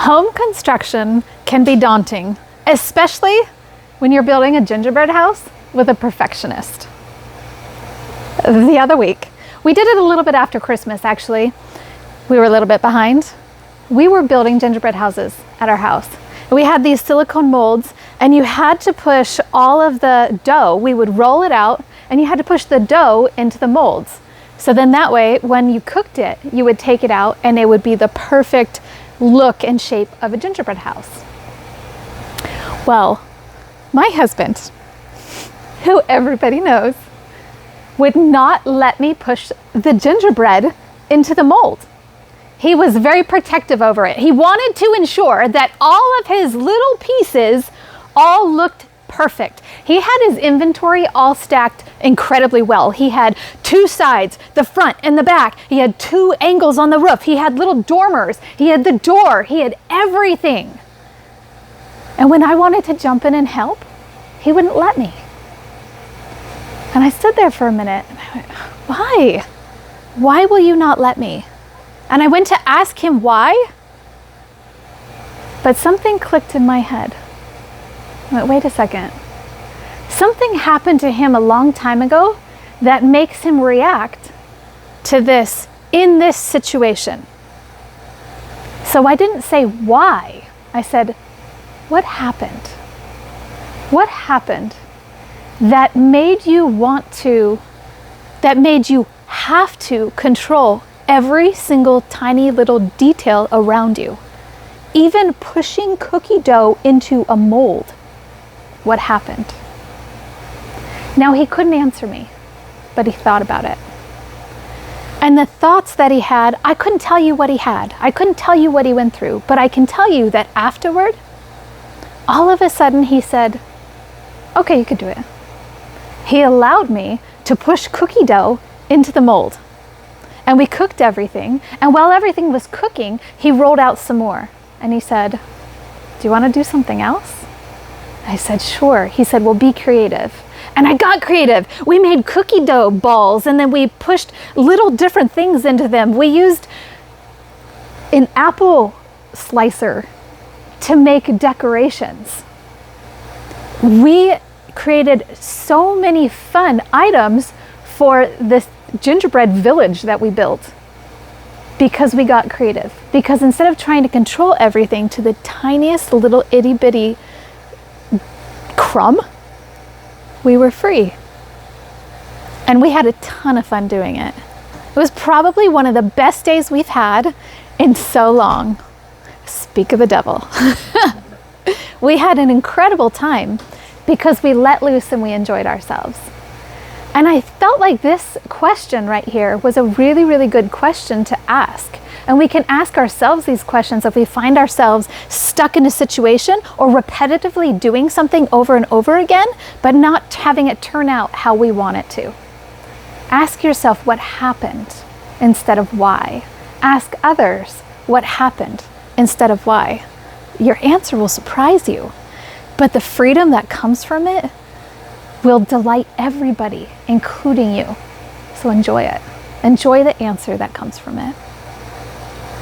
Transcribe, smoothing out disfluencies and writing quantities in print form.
Home construction can be daunting, especially when you're building a gingerbread house with a perfectionist. The other week, we did it a little bit after Christmas, actually. We were a little bit behind. We were building gingerbread houses at our house. We had these silicone molds, and you had to push all of the dough. We would roll it out, and you had to push the dough into the molds. So then that way, when you cooked it, you would take it out, and it would be the perfect look and shape of a gingerbread house. Well, my husband, who everybody knows, would not let me push the gingerbread into the mold. He was very protective over it. He wanted to ensure that all of his little pieces all looked perfect. He had his inventory all stacked incredibly well. He had two sides, the front and the back. He had two angles on the roof. He had little dormers. He had the door. He had everything. And when I wanted to jump in and help, he wouldn't let me. And I stood there for a minute and I went, why? Why will you not let me? And I went to ask him why, but something clicked in my head. I went, wait a second. Something happened to him a long time ago that makes him react to this in this situation. So I didn't say why. I said, what happened? What happened that made you have to control every single tiny little detail around you? Even pushing cookie dough into a mold. What happened? Now, he couldn't answer me, but he thought about it. And the thoughts that he had, I couldn't tell you what he had. I couldn't tell you what he went through, but I can tell you that afterward, all of a sudden he said, okay, you could do it. He allowed me to push cookie dough into the mold. And we cooked everything. And while everything was cooking, he rolled out some more. And he said, do you want to do something else? I said, sure. He said, well, be creative. And I got creative. We made cookie dough balls, and then we pushed little different things into them. We used an apple slicer to make decorations. We created so many fun items for this gingerbread village that we built because we got creative. Because instead of trying to control everything to the tiniest little itty bitty crumb, we were free. And we had a ton of fun doing it. It was probably one of the best days we've had in so long. Speak of the devil. We had an incredible time because we let loose and we enjoyed ourselves. And I felt like this question right here was a really, really good question to ask. And we can ask ourselves these questions if we find ourselves stuck in a situation or repetitively doing something over and over again, but not having it turn out how we want it to. Ask yourself what happened instead of why. Ask others what happened instead of why. Your answer will surprise you, but the freedom that comes from it will delight everybody, including you. So enjoy it. Enjoy the answer that comes from it.